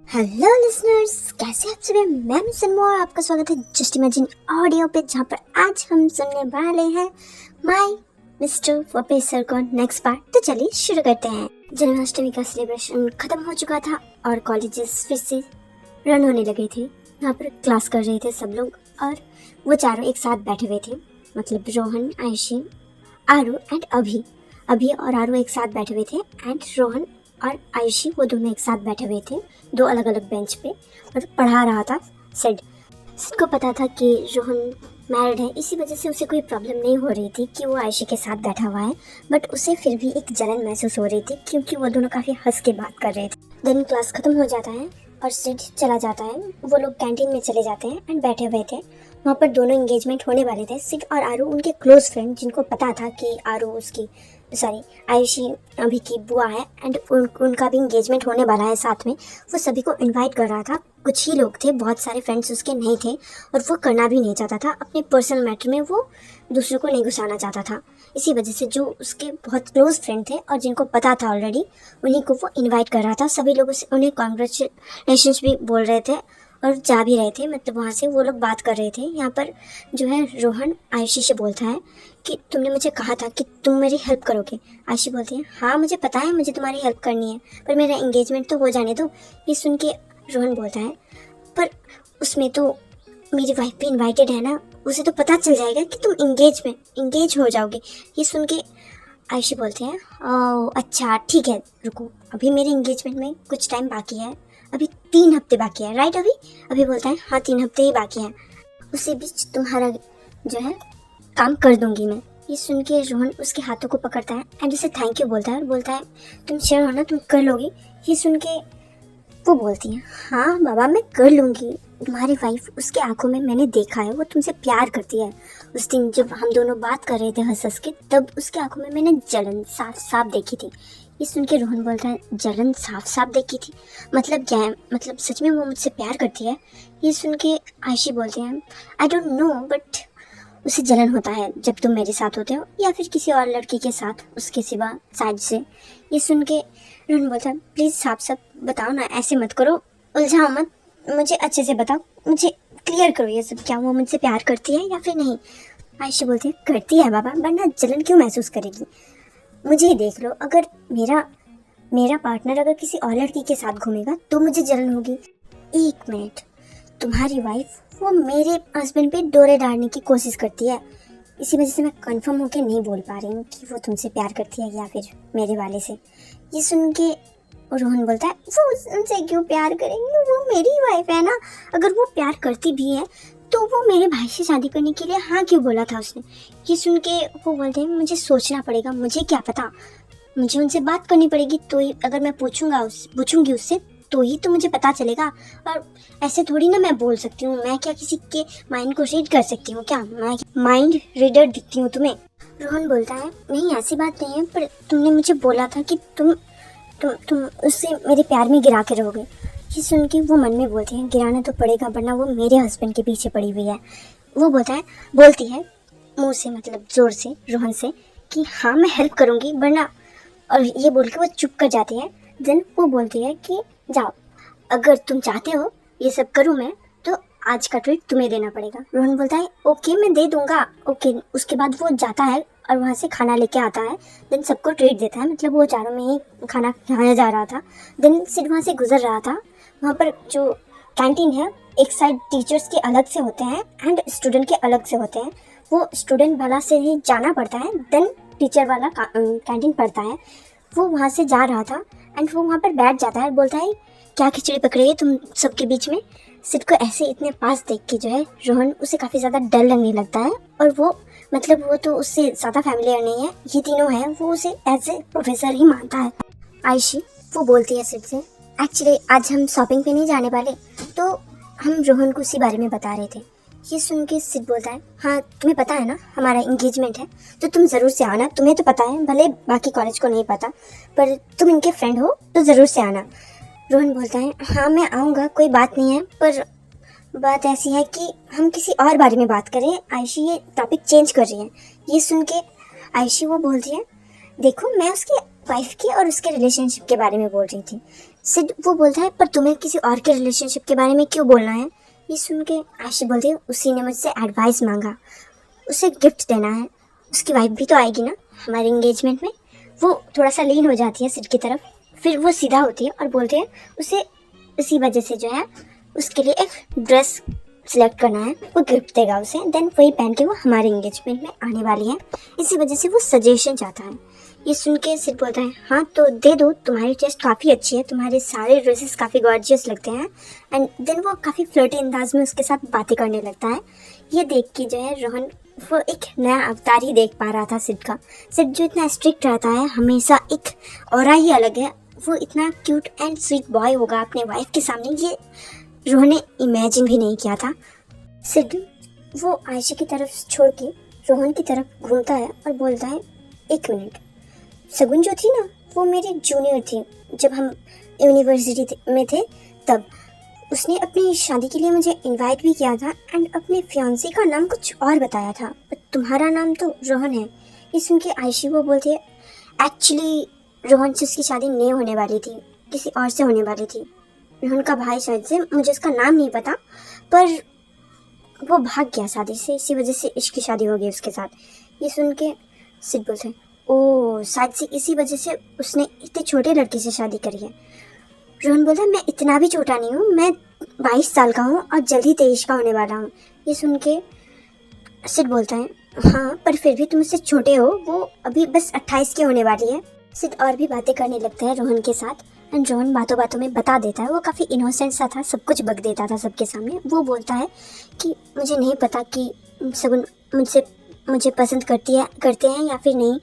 Hello listeners, कैसे आप सभी। मैं मिसन और आपका स्वागत है जस्ट इमेजिन ऑडियो पे, जहाँ पर आज हम सुनने वाले हैं माय मिस्टर प्रोफेसर का नेक्स्ट पार्ट। तो चलिए शुरू करते हैं। जन्माष्टमी का सेलिब्रेशन खत्म हो चुका था और कॉलेजेस फिर से रन होने लगे थे। यहाँ पर क्लास कर रहे थे सब लोग और वो चारों एक साथ बैठे हुए थे, मतलब रोहन, आयशी, आरू एंड अभी और आरू एक साथ बैठे हुए थे एंड रोहन और आयुषी वो दोनों एक साथ बैठे हुए थे दो अलग अलग बेंच पे और पढ़ा रहा था सिड। सिड को पता था कि रोहन मैरिड है, इसी वजह से उसे कोई प्रॉब्लम नहीं हो रही थी कि वो आयुषी के साथ बैठा हुआ है, बट उसे फिर भी एक जलन महसूस हो रही थी क्योंकि वो दोनों काफ़ी हंस के बात कर रहे थे। दिन क्लास खत्म हो जाता है और सिड चला जाता है। वो लोग कैंटीन में चले जाते हैं एंड बैठे हुए थे। वहाँ पर दोनों एंगेजमेंट होने वाले थे। सिड और आरू उनके क्लोज फ्रेंड, जिनको पता था कि आरू उसकी आयुषी अभी की बुआ है एंड उनका भी इंगेजमेंट होने वाला है साथ में, वो सभी को इनवाइट कर रहा था। कुछ ही लोग थे, बहुत सारे फ्रेंड्स उसके नहीं थे और वो करना भी नहीं चाहता था। अपने पर्सनल मैटर में वो दूसरों को नहीं घुसाना चाहता था। इसी वजह से जो उसके बहुत क्लोज फ्रेंड थे और जिनको पता था ऑलरेडी, उन्हीं को वो इन्वाइट कर रहा था। सभी लोग उन्हें कॉन्ग्रेचुलेशंस भी बोल रहे थे और जा भी रहे थे, मतलब वहाँ से वो लोग बात कर रहे थे। यहाँ पर जो है रोहन आयुषी से बोलता है कि तुमने मुझे कहा था कि तुम मेरी हेल्प करोगे। आयुषी बोलती है हाँ मुझे पता है मुझे तुम्हारी हेल्प करनी है, पर मेरा एंगेजमेंट तो हो जाने दो। ये सुन के रोहन बोलता है पर उसमें तो मेरी वाइफ भी इन्वाइटेड है ना, उसे तो पता चल जाएगा कि तुम इंगेज हो जाओगे। ये सुन के आयुषी बोलते हैं ओह अच्छा ठीक है, रुको अभी मेरे एंगेजमेंट में कुछ टाइम बाकी है, अभी 3 हफ्ते बाकी है, राइट। अभी बोलता है हाँ 3 हफ्ते ही बाकी है, उसी बीच तुम्हारा जो है काम कर दूंगी मैं। ये सुन के रोहन उसके हाथों को पकड़ता है एंड उसे थैंक यू बोलता है और बोलता है तुम श्योर हो ना, तुम कर लोगी। ये सुन के वो बोलती है हाँ बाबा मैं कर लूँगी, तुम्हारी वाइफ उसके आंखों में मैंने देखा है, वो तुमसे प्यार करती है। उस दिन जब हम दोनों बात कर रहे थे हंस हंस के, तब उसके आंखों में मैंने जलन साफ साफ देखी थी। ये सुन के रोहन बोलता है जलन साफ साफ देखी थी, मतलब क्या है, मतलब सच में वो मुझसे प्यार करती है। ये सुन के आयशी बोलते हैं आई डोंट नो, बट उसे जलन होता है जब तुम मेरे साथ होते हो या फिर किसी और लड़की के साथ उसके सिवा साइड से। ये सुन के रोहन बोलता है प्लीज़ साफ साफ बताओ ना, ऐसे मत करो, उलझाओ मत, मुझे अच्छे से बताओ, मुझे क्लियर करो ये सब, क्या वो मुझसे प्यार करती है या फिर नहीं। आयशा बोलती है करती है बाबा, वरना जलन क्यों महसूस करेगी। मुझे ही देख लो, अगर मेरा पार्टनर अगर किसी और लड़की के साथ घूमेगा तो मुझे जलन होगी। 1 मिनट, तुम्हारी वाइफ वो मेरे हस्बैंड पे डोरे डालने की कोशिश करती है, इसी वजह से मैं कंफर्म होके नहीं बोल पा रही हूँ कि वो तुमसे प्यार करती है या फिर मेरे वाले से। ये सुन के रोहन बोलता है वो उनसे क्यों प्यार करेंगी, वो मेरी वाइफ है ना, अगर वो प्यार करती भी है तो वो मेरे भाई से शादी करने के लिए हाँ क्यों बोला था उसने। ये सुन के वो बोलते हैं मुझे सोचना पड़ेगा, मुझे क्या पता, मुझे उनसे बात करनी पड़ेगी, तो ही अगर मैं पूछूंगी उससे तो ही तो मुझे पता चलेगा। और ऐसे थोड़ी ना मैं बोल सकती हूँ, मैं क्या किसी के माइंड को रीड कर सकती हूँ क्या, मैं माइंड रीडर दिखती हूँ तुम्हें। रोहन बोलता है नहीं ऐसी बात नहीं है, पर तुमने मुझे बोला था कि तुम उससे मेरे प्यार में गिरा के रहोगे। ये सुन के वो मन में बोलते हैं गिराना तो पड़ेगा, वरना वो मेरे हस्बैंड के पीछे पड़ी हुई है। वो बोलती है मुँह से, मतलब जोर से रोहन से कि हाँ मैं हेल्प करूँगी, वरना, और ये बोल के वो चुप कर जाती है। देन वो बोलती है कि जाओ, अगर तुम चाहते हो ये सब करूँ मैं तो आज का ट्रीट तुम्हें देना पड़ेगा। रोहन बोलता है ओके मैं दे दूंगा, ओके। उसके बाद वो जाता है और वहाँ से खाना लेके आता है, देन सबको ट्रीट देता है, मतलब वो चारों में ही खाना खाया जा रहा था। देन सिर्फ वहाँ से गुजर रहा था। वहाँ पर जो कैंटीन है, एक साइड टीचर्स के अलग से होते हैं एंड स्टूडेंट के अलग से होते हैं, वो स्टूडेंट वाला से ही जाना पड़ता है, देन टीचर वाला कैंटीन पड़ता है। वो वहाँ से जा रहा था एंड वो वहाँ पर बैठ जाता है, बोलता है क्या खिचड़ी पकड़ी है तुम सबके बीच में। सिड को ऐसे इतने पास देख के जो है रोहन उसे काफ़ी ज़्यादा डर लगने लगता है, और वो मतलब वो तो उससे ज़्यादा फैमिलियर नहीं है, ये तीनों हैं, वो उसे एज ए प्रोफेसर ही मानता है। आयशी वो बोलती है सिड से एक्चुअली आज हम शॉपिंग पे नहीं जाने वाले, तो हम रोहन को उसी बारे में बता रहे थे। ये सुन के सिड बोलता है हाँ तुम्हें पता है ना हमारा इंगेजमेंट है, तो तुम ज़रूर से आना, तुम्हें तो पता है, भले बाकी कॉलेज को नहीं पता, पर तुम इनके फ्रेंड हो तो ज़रूर से आना। रोहन बोलता है हाँ मैं आऊँगा, कोई बात नहीं है, पर बात ऐसी है कि हम किसी और बारे में बात करें। आयशी ये टॉपिक चेंज कर रही है। ये सुन के आयशी वो बोलती है देखो मैं उसकी वाइफ की और उसके रिलेशनशिप के बारे में बोल रही थी, सिड वो बोलता है पर तुम्हें किसी और के रिलेशनशिप के बारे में क्यों बोलना है। ये सुन के आयशी बोलती है उसी ने मुझसे एडवाइस मांगा, उसे गिफ्ट देना है, उसकी वाइफ भी तो आएगी ना हमारे एंगेजमेंट में। वो थोड़ा सा लीन हो जाती है सिड की तरफ, फिर वो सीधा होती है और बोलती है उसे इसी वजह से जो है उसके लिए एक ड्रेस सिलेक्ट करना है, वो गिफ्ट देगा उसे, देन वही पहन के वो हमारे एंगेजमेंट में आने वाली है, इसी वजह से वो सजेशन चाहता है। ये सुन के सिड बोलता है हाँ तो दे दो, तुम्हारी टेस्ट काफ़ी अच्छी है, तुम्हारे सारे ड्रेसेस काफ़ी गॉर्जियस लगते हैं। एंड देन वो काफ़ी फ्लर्टी अंदाज में उसके साथ बातें करने लगता है। ये देख के जो है रोहन वो एक नया अवतार ही देख पा रहा था सिड का। सिड जो इतना स्ट्रिक्ट रहता है, हमेशा एक ऑरा ही अलग है, वो इतना क्यूट एंड स्वीट बॉय होगा अपने वाइफ के सामने, ये रोहन ने इमेजिन भी नहीं किया था। सिड वो आयशा की तरफ छोड़ के रोहन की तरफ घूमता है और बोलता है एक मिनट, शगुन जो थी ना वो मेरी जूनियर थी जब हम यूनिवर्सिटी में थे, तब उसने अपनी शादी के लिए मुझे इनवाइट भी किया था एंड अपने फियांसे का नाम कुछ और बताया था, तुम्हारा नाम तो रोहन है। ये सुन के आयशी वो बोलती है एक्चुअली रोहन से उसकी शादी नहीं होने वाली थी, किसी और से होने वाली थी, रोहन का भाई शायद से, मुझे उसका नाम नहीं पता, पर वो भाग गया शादी से, इसी वजह से इश्क की शादी हो गई उसके साथ। ये सुन के सिड बोलते हैं ओह शायद से इसी वजह से उसने इतने छोटे लड़के से शादी करी है। रोहन बोलता है मैं इतना भी छोटा नहीं हूँ, मैं 22 साल का हूँ और जल्दी 23 का होने वाला हूँ। ये सुन के सिड बोलता है हाँ पर फिर भी तुम उससे छोटे हो, वो अभी बस 28 की होने वाली है। सिड और भी बातें करने लगता है रोहन के साथ एंड रोहन बातों बातों में बता देता है, वो काफ़ी इनोसेंट सा था, सब कुछ बक देता था सबके सामने। वो बोलता है कि मुझे नहीं पता कि शगुन मुझे पसंद करते हैं या फिर नहीं,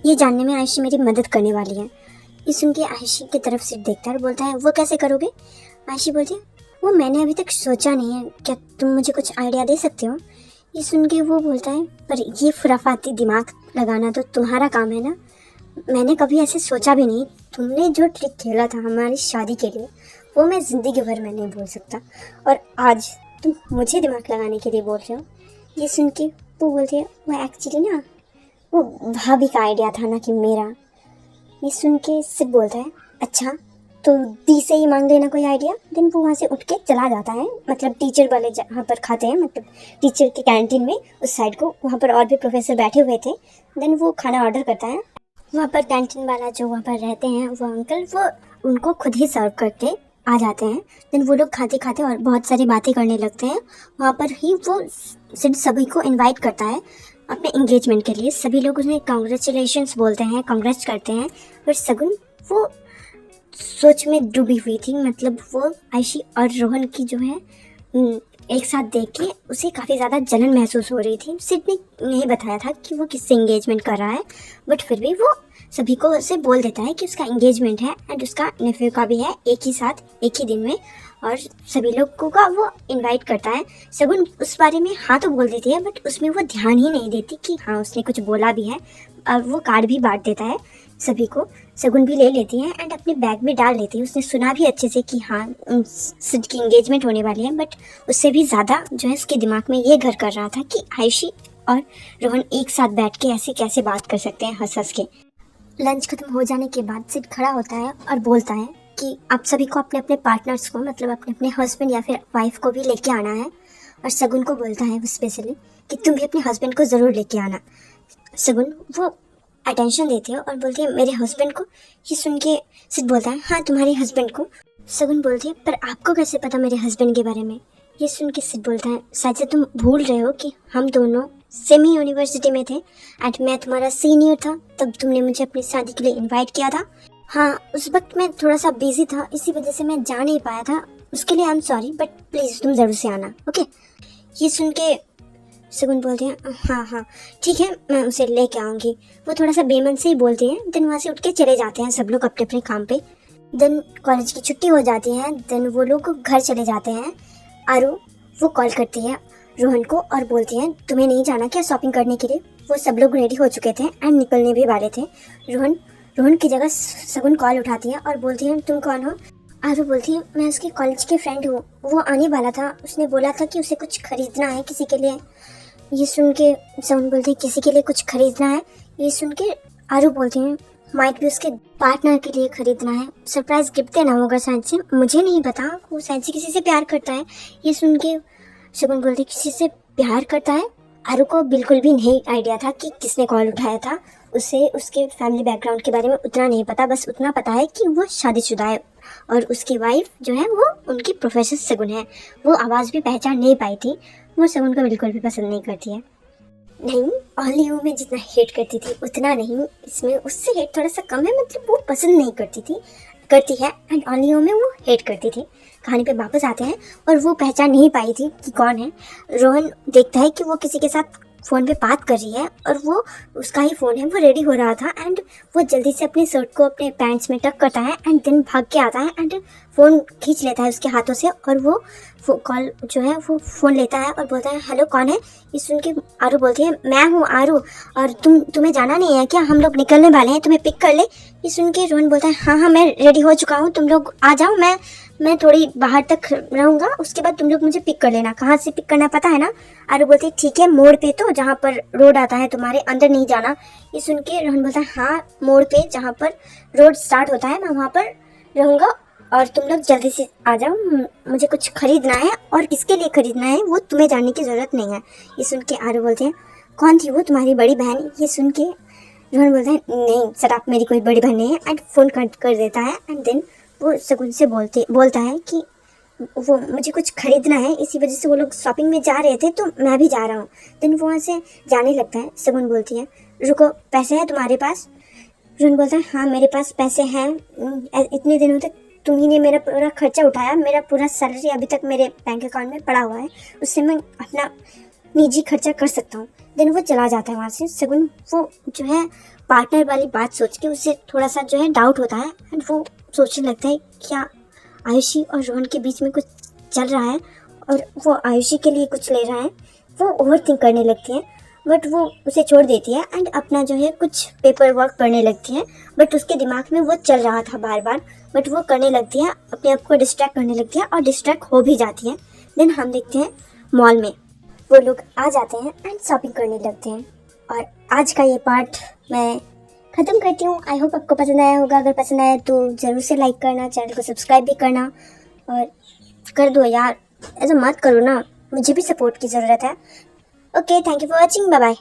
ये जानने में आयशी मेरी मदद करने वाली है। ये सुन के आयशी की तरफ सिड देखता है और बोलता है वो कैसे करोगे। आयशी बोलती है वो मैंने अभी तक सोचा नहीं है, क्या तुम मुझे कुछ आइडिया दे सकते हो। ये सुन के वो बोलता है पर ये खुराफाती दिमाग लगाना तो तुम्हारा काम है ना, मैंने कभी ऐसे सोचा भी नहीं, तुमने जो ट्रिक खेला था हमारी शादी के लिए वो मैं ज़िंदगी भर में नहीं भूल सकता, और आज तुम मुझे दिमाग लगाने के लिए बोल रहे हो। ये सुन के वो बोलती है वो एक्चुअली ना वो भाभी का आइडिया था ना कि मेरा। ये सुन के सिड बोलता है अच्छा तो दी से ही मांग लेना कोई आइडिया। देन वो वहाँ से उठ के चला जाता है, मतलब टीचर वाले जहाँ पर खाते हैं, मतलब टीचर के कैंटीन में उस साइड को, वहाँ पर और भी प्रोफेसर बैठे हुए थे। देन वो खाना ऑर्डर करता है, वहाँ पर कैंटीन वाला जो वहाँ पर रहते हैं वो अंकल वो उनको खुद ही सर्व करके आ जाते हैं। देन वो लोग खाते खाते और बहुत सारी बातें करने लगते हैं। वहाँ पर ही वो सिड सभी को इनवाइट करता है अपने एंगेजमेंट के लिए। सभी लोग उन्हें कॉन्ग्रेचुलेशंस बोलते हैं, कॉन्ग्रेट्स करते हैं, पर शगुन वो सोच में डूबी हुई थी, मतलब वो आयशी और रोहन की जो है एक साथ देख के उसे काफ़ी ज़्यादा जलन महसूस हो रही थी। सिड ने नहीं बताया था कि वो किससे एंगेजमेंट कर रहा है, बट फिर भी वो सभी को उसे बोल देता है कि उसका एंगेजमेंट है एंड उसका नेफ्यू का भी है, एक ही साथ एक ही दिन में, और सभी लोगों का वो इनवाइट करता है। शगुन उस बारे में हाँ तो बोल देती है, बट उसमें वो ध्यान ही नहीं देती कि हाँ उसने कुछ बोला भी है, और वो कार्ड भी बांट देता है सभी को। शगुन भी ले लेती है एंड अपने बैग में डाल लेती है। उसने सुना भी अच्छे से कि हाँ सिड की एंगेजमेंट होने वाली है, बट उससे भी ज़्यादा जो है उसके दिमाग में ये घर कर रहा था कि आयशी और रोहन एक साथ बैठ के ऐसे कैसे बात कर सकते हैं हंस हंस के। लंच खत्म हो जाने के बाद सिड खड़ा होता है और बोलता है कि आप सभी को अपने अपने पार्टनर्स को, मतलब अपने अपने हस्बैंड या फिर वाइफ को भी लेके आना है। और शगुन को बोलता है वो स्पेशली कि तुम भी अपने हस्बैंड को ज़रूर लेके आना। शगुन वो अटेंशन देती है और बोलती है मेरे हस्बैंड को। ये सुन के सिड बोलता है हाँ तुम्हारे हस्बैंड को। शगुन बोलती है पर आपको कैसे पता मेरे हस्बैंड के बारे में। ये सुन के सिड बोलता है शायद से तुम भूल रहे हो कि हम दोनों सेमी यूनिवर्सिटी में थे एंड मैं तुम्हारा सीनियर था, तब तुमने मुझे अपनी शादी के लिए इनवाइट किया था। हाँ उस वक्त मैं थोड़ा सा बिजी था, इसी वजह से मैं जा नहीं पाया था, उसके लिए I am sorry, but please तुम ज़रूर से आना, ओके। ये सुन के शगुन बोलते हैं हाँ ठीक है मैं उसे लेके आऊँगी। वो थोड़ा सा बेमन से ही बोलती हैं। देन वहाँ से उठ के चले जाते हैं सब लोग अपने अपने काम पे। देन कॉलेज की छुट्टी हो जाती है। देन वो लोग घर चले जाते हैं। आरू वो कॉल करती है रोहन को और बोलती है तुम्हें नहीं जाना क्या शॉपिंग करने के लिए। वो सब लोग रेडी हो चुके थे एंड निकलने भी वाले थे। रोहन की जगह शगुन कॉल उठाती है और बोलती है तुम कौन हो। आरू बोलती है मैं उसके कॉलेज के फ्रेंड हूँ, वो आने वाला था, उसने बोला था कि उसे कुछ खरीदना है किसी के लिए। ये सुन के शगुन बोलती है किसी के लिए कुछ खरीदना है। ये सुन के आरू बोलती है माइट भी उसके पार्टनर के लिए खरीदना है, सरप्राइज गिफ्ट देना होगा शायद से, मुझे नहीं पता। वो शायद से किसी से प्यार करता है। ये सुन के शगुन बोलती किसी से प्यार करता है। आरू को बिल्कुल भी नहीं आइडिया था कि किसने कॉल उठाया था। उसे उसके फैमिली बैकग्राउंड के बारे में उतना नहीं पता, बस उतना पता है कि वो शादीशुदा है और उसकी वाइफ जो है वो उनकी प्रोफेसर शगुन है। वो आवाज़ भी पहचान नहीं पाई थी। वो शगुन को बिल्कुल भी पसंद नहीं करती है। नहीं, ऑल यू में जितना हेट करती थी उतना नहीं, इसमें उससे हेट थोड़ा सा कम है। मतलब वो पसंद नहीं करती है एंड ऑल यू में वो हेट करती थी। कहानी पे वापस आते हैं और वो पहचान नहीं पाई थी कि कौन है। रोहन देखता है कि वो किसी के साथ फ़ोन पे बात कर रही है और वो उसका ही फ़ोन है। वो रेडी हो रहा था एंड वो जल्दी से अपनी शर्ट को अपने पैंट्स में टक करता है एंड देन भाग के आता है एंड फ़ोन खींच लेता है उसके हाथों से और वो कॉल जो है वो फ़ोन लेता है और बोलता है हेलो कौन है। ये सुन के आरू बोलती है मैं हूँ आरू और तुम्हें जाना नहीं है क्या, हम लोग निकलने वाले हैं, तुम्हें पिक कर ले। ये सुन के रोहन बोलता है हाँ मैं रेडी हो चुका हूँ, तुम लोग आ जाओ, मैं थोड़ी बाहर तक रहूँगा, उसके बाद तुम लोग मुझे पिक कर लेना। कहाँ से पिक करना पता है ना। आरू बोलती है ठीक है, मोड़ पे तो जहाँ पर रोड आता है तुम्हारे, अंदर नहीं जाना। ये सुन के रोहन बोलता है हाँ मोड़ पे जहाँ पर रोड स्टार्ट होता है मैं वहाँ पर रहूँगा और तुम लोग जल्दी से आ जाओ, मुझे कुछ खरीदना है और किसके लिए खरीदना है वो तुम्हें जानने की ज़रूरत नहीं है। ये सुन के आरू बोलते हैं कौन थी वो, तुम्हारी बड़ी बहन। ये सुन के रोहन बोलता है नहीं सर, आप मेरी कोई बड़ी बहन नहीं है एंड फ़ोन कट कर देता है एंड देन वो शगुन से बोलता है कि वो मुझे कुछ खरीदना है, इसी वजह से वो लोग शॉपिंग में जा रहे थे तो मैं भी जा रहा हूँ। देन वो वहाँ से जाने लगता है। शगुन बोलती है रुको, पैसे हैं तुम्हारे पास। रोहन बोलता है हाँ मेरे पास पैसे हैं, इतने दिनों तक तुम्ही ने मेरा पूरा खर्चा उठाया, मेरा पूरा सैलरी अभी तक मेरे बैंक अकाउंट में पड़ा हुआ है, उससे मैं अपना निजी खर्चा कर सकता हूँ। देन वो चला जाता है वहाँ से। शगुन वो जो है पार्टनर वाली बात सोच के उसे थोड़ा सा जो है डाउट होता है एंड वो सोचने लगता है क्या आयुषी और रोहन के बीच में कुछ चल रहा है और वो आयुषी के लिए कुछ ले रहा है। वो ओवर थिंक करने लगती है बट वो उसे छोड़ देती है एंड अपना जो है कुछ पेपर वर्क करने लगती है। बट उसके दिमाग में वो चल रहा था बार बार, बट वो करने लगती है, अपने आप को डिस्ट्रैक्ट करने लगती है और डिस्ट्रैक्ट हो भी जाती है। देन हम देखते हैं मॉल में वो लोग आ जाते हैं एंड शॉपिंग करने लगते हैं। और आज का ये पार्ट मैं ख़त्म करती हूँ। आई होप आपको पसंद आया होगा। अगर पसंद आया तो ज़रूर से लाइक करना, चैनल को सब्सक्राइब भी करना और कर दो यार, ऐसा मत करो ना, मुझे भी सपोर्ट की ज़रूरत है। Okay, thank you for watching, bye bye.